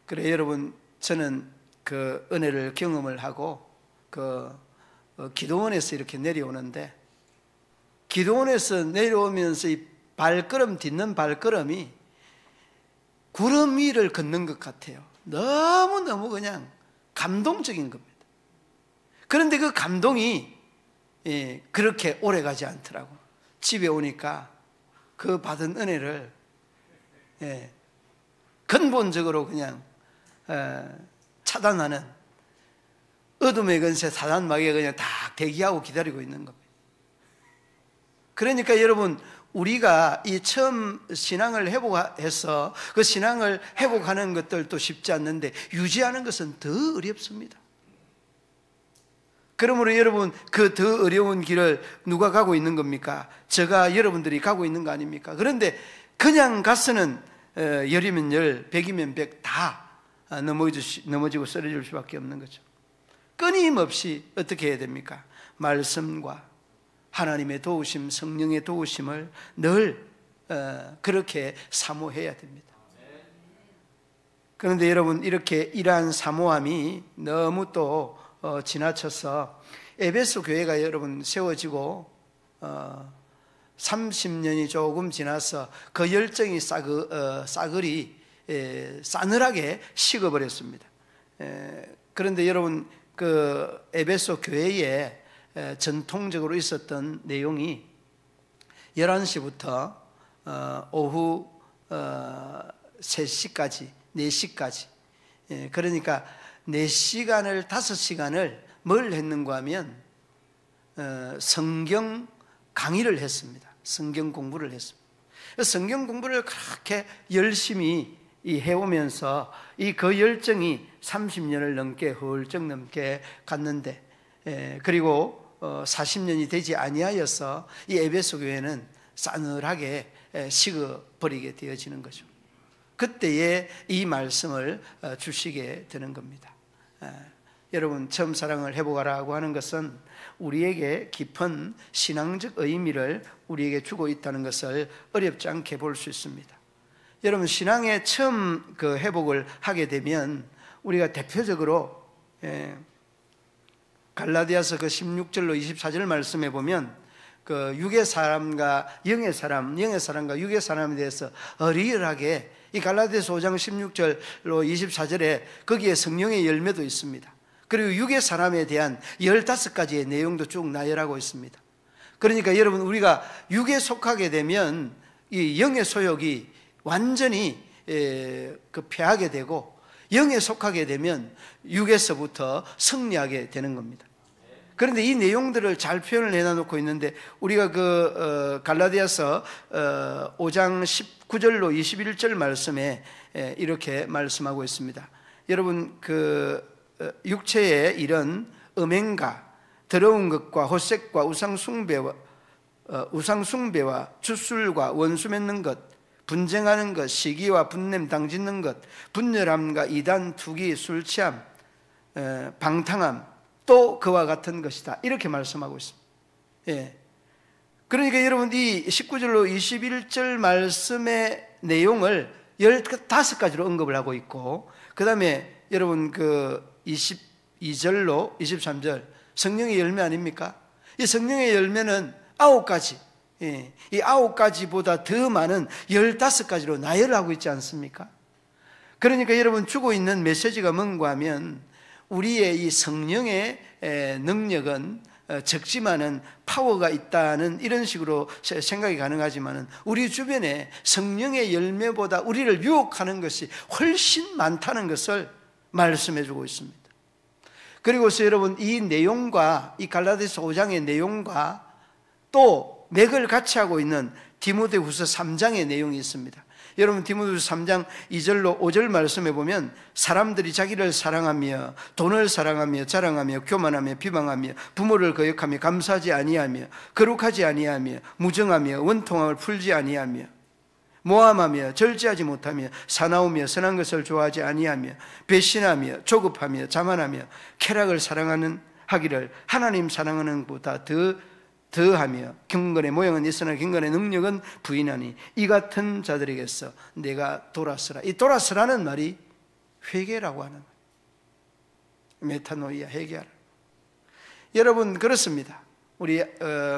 그래 여러분, 저는 그 은혜를 경험을 하고 기도원에서 이렇게 내려오는데, 기도원에서 내려오면서 이 발걸음 딛는 발걸음이 구름 위를 걷는 것 같아요. 너무너무 그냥 감동적인 겁니다. 그런데 그 감동이 그렇게 오래 가지 않더라고. 집에 오니까 그 받은 은혜를 근본적으로 그냥 차단하는, 어둠의 근세 사단마귀가 그냥 다 대기하고 기다리고 있는 겁니다. 그러니까 여러분, 우리가 이 처음 신앙을 회복해서 그 신앙을 회복하는 것들도 쉽지 않는데 유지하는 것은 더 어렵습니다. 그러므로 여러분, 그 더 어려운 길을 누가 가고 있는 겁니까? 제가 여러분들이 가고 있는 거 아닙니까? 그런데 그냥 가서는 열이면 열, 백이면 백 다 넘어지고 쓰러질 수밖에 없는 거죠. 끊임없이 어떻게 해야 됩니까? 말씀과 하나님의 도우심, 성령의 도우심을 늘 그렇게 사모해야 됩니다. 그런데 여러분, 이렇게 이러한 사모함이 너무 또 지나쳐서 에베소 교회가 여러분 세워지고 30년이 조금 지나서 그 열정이 싸그리 싸늘하게 식어버렸습니다. 그런데 여러분, 그 에베소 교회에 전통적으로 있었던 내용이 11시부터 오후 3시까지, 4시까지, 그러니까 4시간을 5시간을 뭘 했는가 하면 성경 강의를 했습니다. 성경 공부를 했습니다. 성경 공부를 그렇게 열심히 해오면서 이 그 열정이 30년을 넘게 훌쩍 넘게 갔는데, 그리고 40년이 되지 아니하여서 이 에베소 교회는 싸늘하게 식어버리게 되어지는 거죠. 그때에 이 말씀을 주시게 되는 겁니다. 여러분 처음 사랑을 회복하라고 하는 것은 우리에게 깊은 신앙적 의미를 우리에게 주고 있다는 것을 어렵지 않게 볼 수 있습니다. 여러분 신앙의 처음 그 회복을 하게 되면 우리가 대표적으로 갈라디아서 그 16절로 24절 말씀에 보면 그 육의 사람과 영의 사람과 육의 사람에 대해서 어리열하게 이 갈라디아서 5장 16절로 24절에 거기에 성령의 열매도 있습니다. 그리고 육의 사람에 대한 15가지의 내용도 쭉 나열하고 있습니다. 그러니까 여러분 우리가 육에 속하게 되면 이 영의 소욕이 완전히 패하게 되고 영에 속하게 되면 육에서부터 승리하게 되는 겁니다. 그런데 이 내용들을 잘 표현을 해놔놓고 있는데 우리가 그 갈라디아서 5장 19절로 21절 말씀에 이렇게 말씀하고 있습니다. 여러분 그 육체의 이런 음행과 더러운 것과 호색과 우상숭배와 주술과 원수 맺는 것, 분쟁하는 것, 시기와 분냄 당짓는 것, 분열함과 이단, 투기, 술취함, 방탕함, 또 그와 같은 것이다. 이렇게 말씀하고 있습니다. 그러니까 여러분 이 19절로 21절 말씀의 내용을 15가지로 언급을 하고 있고, 그 다음에 여러분 그 22절로 23절 성령의 열매 아닙니까? 이 성령의 열매는 9가지, 이 9가지보다 더 많은 15가지로 나열하고 있지 않습니까? 그러니까 여러분 주고 있는 메시지가 뭔가 하면 우리의 이 성령의 능력은 적지만은 파워가 있다는 이런 식으로 생각이 가능하지만은 우리 주변에 성령의 열매보다 우리를 유혹하는 것이 훨씬 많다는 것을 말씀해 주고 있습니다. 그리고서 여러분 이 내용과 이 갈라디아서 5장의 내용과 또 맥을 같이 하고 있는 디모데후서 3장의 내용이 있습니다. 여러분 디모데후서 3장 2절로 5절 말씀해 보면 사람들이 자기를 사랑하며 돈을 사랑하며 자랑하며 교만하며 비방하며 부모를 거역하며 감사하지 아니하며 거룩하지 아니하며 무정하며 원통함을 풀지 아니하며 모함하며 절제하지 못하며 사나우며 선한 것을 좋아하지 아니하며 배신하며 조급하며 자만하며 쾌락을 사랑하는 하기를 하나님 사랑하는 것보다 더하며 경건의 모양은 있으나 경건의 능력은 부인하니 이 같은 자들에게서 내가 돌아서라. 이 돌아서라는 말이 회개라고 하는 말이에요. 메타노이아, 회개하라. 여러분 그렇습니다. 우리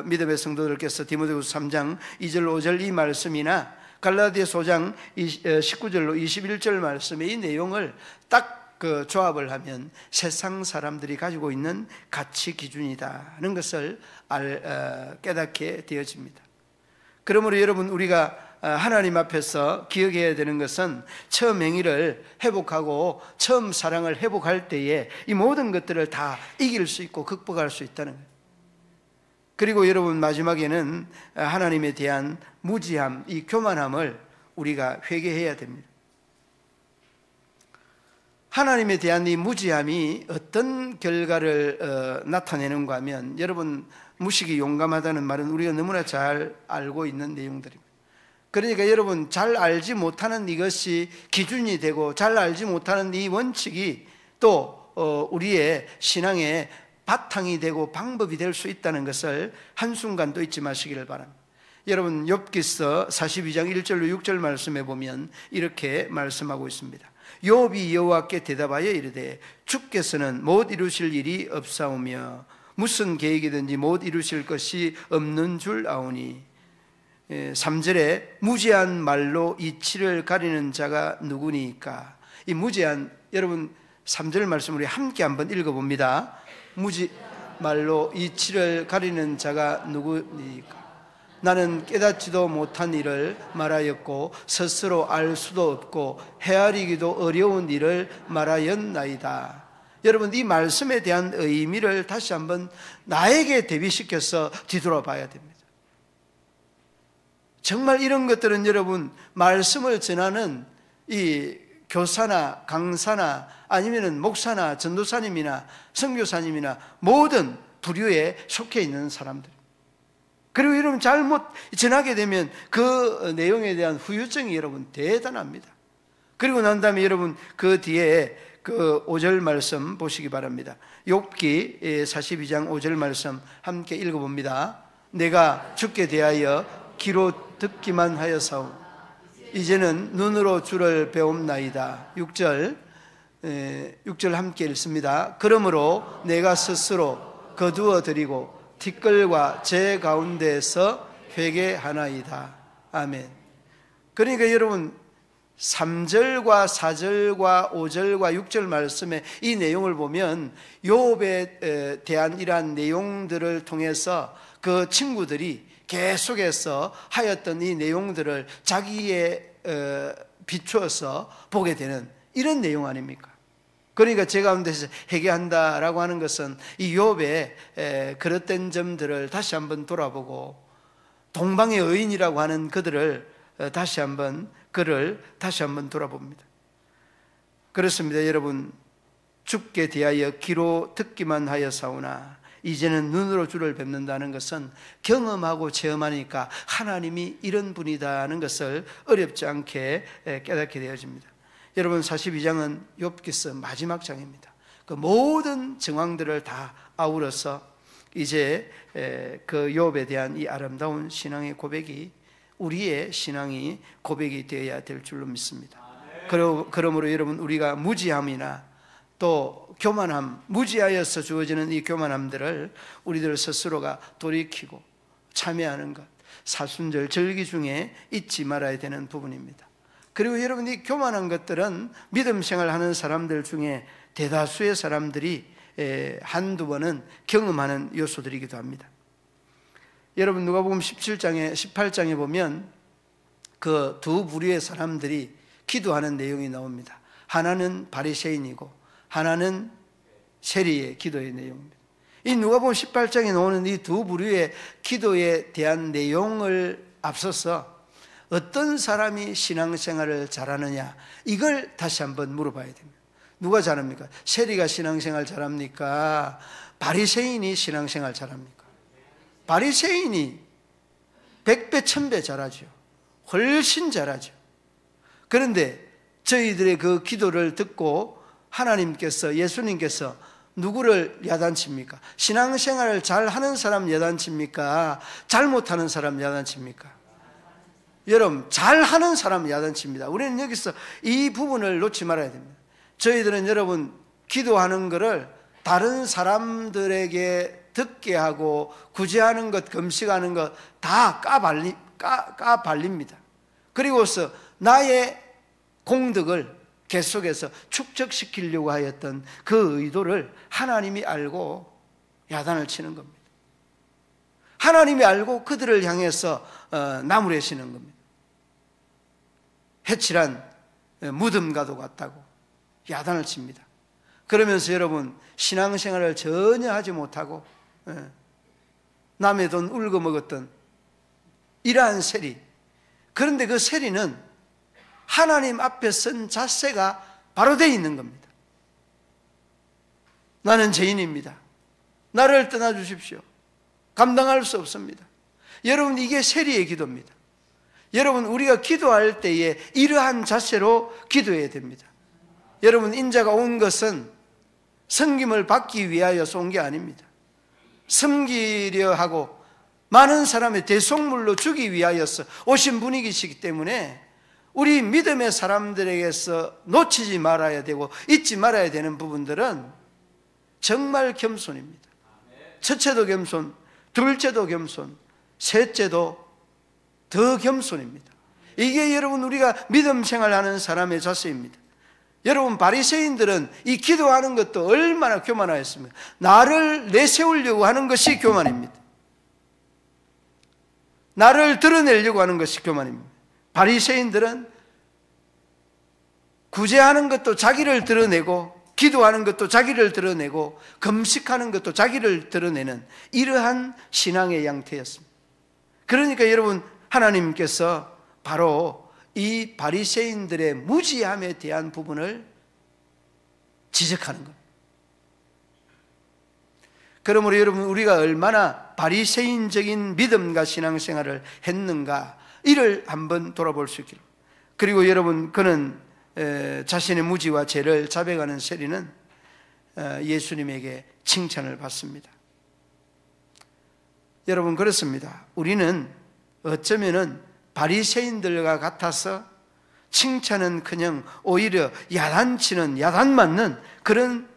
믿음의 성도들께서 디모데후서 3장 2절 5절 이 말씀이나 갈라디아서 5장 19절로 21절 말씀의 이 내용을 딱 그 조합을 하면 세상 사람들이 가지고 있는 가치 기준이다는 것을 깨닫게 되어집니다. 그러므로 여러분 우리가 하나님 앞에서 기억해야 되는 것은 처음 행위를 회복하고 처음 사랑을 회복할 때에 이 모든 것들을 다 이길 수 있고 극복할 수 있다는 거예요. 그리고 여러분 마지막에는 하나님에 대한 무지함, 이 교만함을 우리가 회개해야 됩니다. 하나님에 대한 이 무지함이 어떤 결과를 나타내는가 하면 여러분 무식이 용감하다는 말은 우리가 너무나 잘 알고 있는 내용들입니다. 그러니까 여러분 잘 알지 못하는 이것이 기준이 되고 잘 알지 못하는 이 원칙이 또 우리의 신앙의 바탕이 되고 방법이 될 수 있다는 것을 한순간도 잊지 마시기를 바랍니다. 여러분 욥기서 42장 1절로 6절 말씀에 보면 이렇게 말씀하고 있습니다. 욥이 여호와께 대답하여 이르되 주께서는 못 이루실 일이 없사오며 무슨 계획이든지 못 이루실 것이 없는 줄 아오니 3절에 무죄한 말로 이치를 가리는 자가 누구니까. 이 무죄한, 여러분 3절 말씀 우리 함께 한번 읽어봅니다. 무지 말로 이치를 가리는 자가 누구니까. 나는 깨닫지도 못한 일을 말하였고 스스로 알 수도 없고 헤아리기도 어려운 일을 말하였나이다. 여러분 이 말씀에 대한 의미를 다시 한번 나에게 대비시켜서 뒤돌아봐야 됩니다. 정말 이런 것들은 여러분 말씀을 전하는 이 교사나 강사나 아니면은 목사나 전도사님이나 선교사님이나 모든 부류에 속해 있는 사람들, 그리고 여러분 잘못 전하게 되면 그 내용에 대한 후유증이 여러분 대단합니다. 그리고 난 다음에 여러분 그 뒤에 그 5절 말씀 보시기 바랍니다. 욥기 42장 5절 말씀 함께 읽어봅니다. 내가 주께 대하여 귀로 듣기만 하여사오 이제는 눈으로 주를 배움나이다. 6절 함께 읽습니다. 그러므로 내가 스스로 거두어 드리고 티끌과 제 가운데에서 회개하나이다. 아멘. 그러니까 여러분 3절과 4절과 5절과 6절 말씀의 이 내용을 보면 욥에 대한 이러한 내용들을 통해서 그 친구들이 계속해서 하였던 이 내용들을 자기에 비추어서 보게 되는 이런 내용 아닙니까? 그러니까 제 가운데서 회개한다라고 하는 것은 이 욥의 그릇된 점들을 다시 한번 돌아보고 동방의 의인이라고 하는 그들을 다시 한번 돌아봅니다. 그렇습니다. 여러분, 주께 대하여 귀로 듣기만 하여사오나 이제는 눈으로 주를 뵙는다는 것은 경험하고 체험하니까 하나님이 이런 분이다는 것을 어렵지 않게 깨닫게 되어집니다. 여러분, 42장은 욥기서 마지막 장입니다. 그 모든 정황들을 다 아우러서 이제 그 욥에 대한 이 아름다운 신앙의 고백이 우리의 신앙이 고백이 되어야 될 줄로 믿습니다. 그러므로 여러분, 우리가 무지함이나 또 교만함, 무지하여서 주어지는 이 교만함들을 우리들 스스로가 돌이키고 참여하는 것, 사순절 절기 중에 잊지 말아야 되는 부분입니다. 그리고 여러분, 이 교만한 것들은 믿음 생활하는 사람들 중에 대다수의 사람들이 한두 번은 경험하는 요소들이기도 합니다. 여러분, 누가복음 18장에 보면 그 두 부류의 사람들이 기도하는 내용이 나옵니다. 하나는 바리새인이고 하나는 세리의 기도의 내용입니다. 이 누가복음 18장에 나오는 이 두 부류의 기도에 대한 내용을 앞서서 어떤 사람이 신앙생활을 잘하느냐, 이걸 다시 한번 물어봐야 됩니다. 누가 잘합니까? 세리가 신앙생활 잘합니까? 바리새인이 신앙생활 잘합니까? 바리새인이 100배 1000배 잘하죠. 훨씬 잘하죠. 그런데 저희들의 그 기도를 듣고 하나님께서, 예수님께서 누구를 야단칩니까? 신앙생활을 잘하는 사람 야단칩니까? 잘못하는 사람 야단칩니까? 여러분, 잘하는 사람 야단칩니다. 우리는 여기서 이 부분을 놓지 말아야 됩니다. 저희들은 여러분, 기도하는 것을 다른 사람들에게 듣게 하고 구제하는 것, 금식하는 것 다 까발립니다. 그리고서 나의 공덕을 계속해서 축적시키려고 하였던 그 의도를 하나님이 알고 야단을 치는 겁니다. 하나님이 알고 그들을 향해서 나무래시는 겁니다. 해칠한 무덤과도 같다고 야단을 칩니다. 그러면서 여러분, 신앙생활을 전혀 하지 못하고 남의 돈 울거먹었던 이러한 세리, 그런데 그 세리는 하나님 앞에 선 자세가 바로 되어 있는 겁니다. 나는 죄인입니다. 나를 떠나주십시오. 감당할 수 없습니다. 여러분, 이게 세리의 기도입니다. 여러분, 우리가 기도할 때에 이러한 자세로 기도해야 됩니다. 여러분, 인자가 온 것은 섬김을 받기 위하여서 온 게 아닙니다. 섬기려 하고 많은 사람의 대속물로 주기 위하여서 오신 분이시기 때문에 우리 믿음의 사람들에게서 놓치지 말아야 되고 잊지 말아야 되는 부분들은 정말 겸손입니다. 첫째도 겸손, 둘째도 겸손, 셋째도 더 겸손입니다. 이게 여러분, 우리가 믿음 생활하는 사람의 자세입니다. 여러분, 바리새인들은 이 기도하는 것도 얼마나 교만하였습니까? 나를 내세우려고 하는 것이 교만입니다. 나를 드러내려고 하는 것이 교만입니다. 바리새인들은 구제하는 것도 자기를 드러내고, 기도하는 것도 자기를 드러내고, 금식하는 것도 자기를 드러내는 이러한 신앙의 양태였습니다. 그러니까 여러분, 하나님께서 바로 이 바리새인들의 무지함에 대한 부분을 지적하는 겁니다. 그러므로 여러분, 우리가 얼마나 바리새인적인 믿음과 신앙생활을 했는가, 이를 한번 돌아볼 수 있기를. 그리고 여러분, 그는 자신의 무지와 죄를 자백하는 세리는 예수님에게 칭찬을 받습니다. 여러분, 그렇습니다. 우리는 어쩌면은 바리새인들과 같아서 칭찬은 오히려 야단 맞는 그런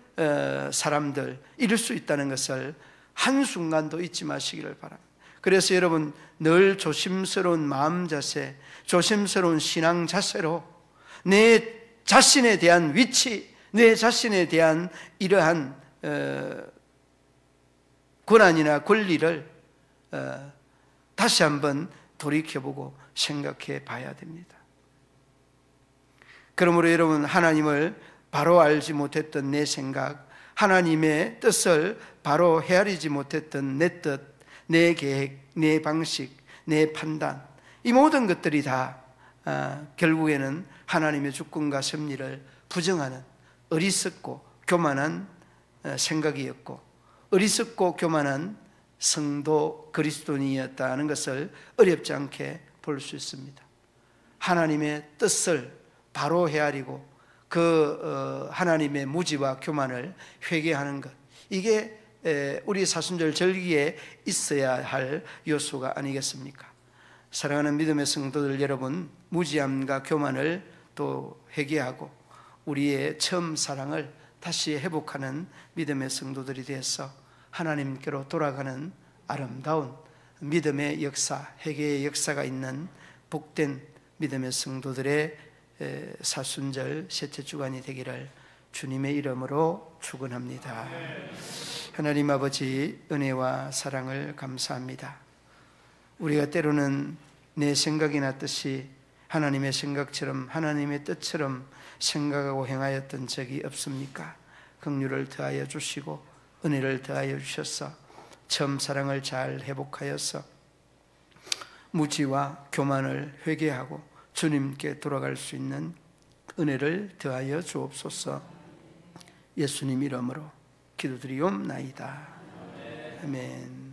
사람들 이럴 수 있다는 것을 한순간도 잊지 마시기를 바랍니다. 그래서 여러분, 늘 조심스러운 마음 자세, 조심스러운 신앙 자세로 내 자신에 대한 위치, 내 자신에 대한 이러한 권한이나 권리를 다시 한번 돌이켜보고 생각해 봐야 됩니다. 그러므로 여러분, 하나님을 바로 알지 못했던 내 생각, 하나님의 뜻을 바로 헤아리지 못했던 내 뜻, 내 계획, 내 방식, 내 판단, 이 모든 것들이 다 결국에는 하나님의 주권과 섭리를 부정하는 어리석고 교만한 생각이었고, 어리석고 교만한 성도 그리스도인이었다는 것을 어렵지 않게 볼 수 있습니다. 하나님의 뜻을 바로 헤아리고 그 하나님의 무지와 교만을 회개하는 것, 이게 우리 사순절 절기에 있어야 할 요소가 아니겠습니까? 사랑하는 믿음의 성도들 여러분, 무지함과 교만을 또 회개하고 우리의 처음 사랑을 다시 회복하는 믿음의 성도들이 되어서 하나님께로 돌아가는 아름다운 믿음의 역사, 회개의 역사가 있는 복된 믿음의 성도들의 사순절 셋째 주간이 되기를 주님의 이름으로 축원합니다. 하나님 아버지, 은혜와 사랑을 감사합니다. 우리가 때로는 내 생각이나 뜻이 하나님의 생각처럼, 하나님의 뜻처럼 생각하고 행하였던 적이 없습니까? 긍휼을 더하여 주시고 은혜를 더하여 주셔서 처음 사랑을 잘 회복하여서 무지와 교만을 회개하고 주님께 돌아갈 수 있는 은혜를 더하여 주옵소서. 예수님 이름으로 기도드리옵나이다. 아멘.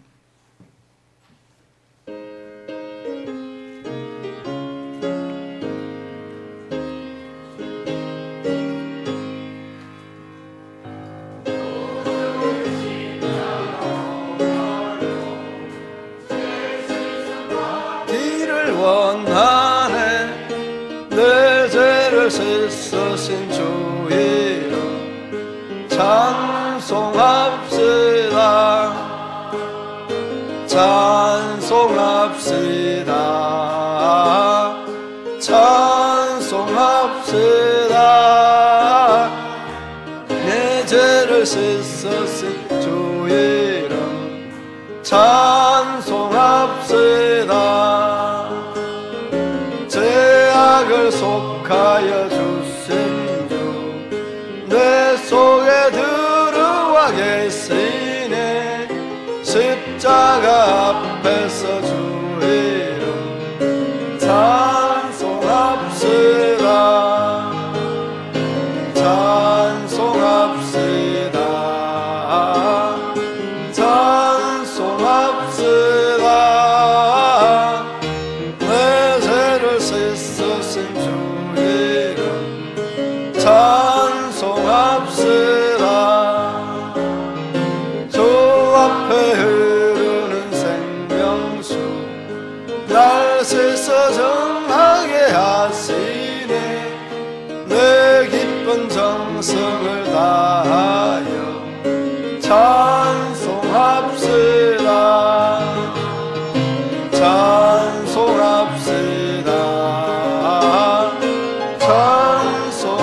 원하네 내 죄를 씻으신 주 이름 찬송합시다. 찬송합시다. 찬송합시다. 내 죄를 씻으신 주 이름 찬송합시다. 죄악을 속하여 주신 주 내 속에 들어와 계시네. 십자가 앞에서 주 이름 찬송합시다. 찬송합시다. 찬송합시다. 내 죄를 씻으신 주 이름 찬송합시다. 주 앞에 흐르는 생명수 날 씻어 정하게 하시네. 내 기쁜 정성을 다하여 찬송합시다. 찬송합시다. 찬송합시다.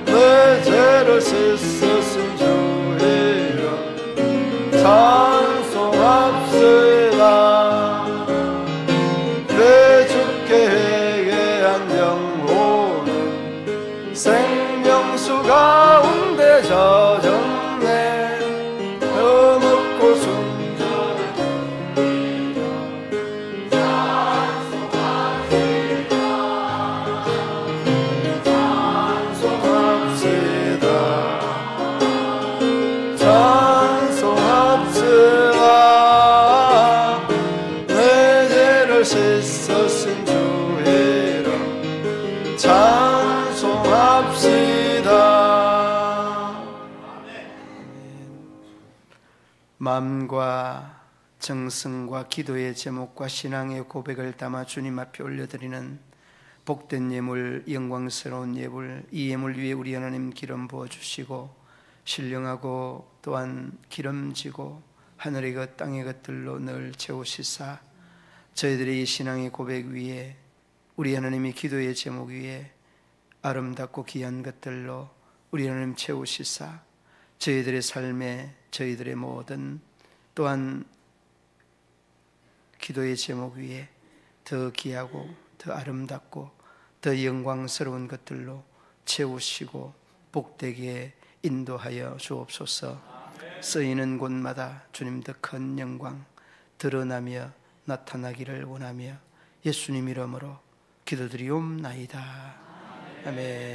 내 죄를 씻으신 주 이름 찬송합시다. 내 주께 회개한 영혼은 생명수 가운데 젖었네. 어묵고 찬송합시다. 내 죄를 씻으신 주 마음과 정성과 기도의 제목과 신앙의 고백을 담아 주님 앞에 올려드리는 복된 예물, 영광스러운 예물, 이 예물 위에 우리 하나님 기름 부어주시고 신령하고 또한 기름지고 하늘의 것 땅의 것들로 늘 채우시사 저희들의 이 신앙의 고백 위에 우리 하나님의 기도의 제목 위에 아름답고 귀한 것들로 우리 하나님 채우시사 저희들의 삶에 저희들의 모든 또한 기도의 제목 위에 더 귀하고 더 아름답고 더 영광스러운 것들로 채우시고 복되게 인도하여 주옵소서. 쓰이는 곳마다 주님 더 큰 영광 드러나며 나타나기를 원하며 예수님 이름으로 기도드리옵나이다. 아멘.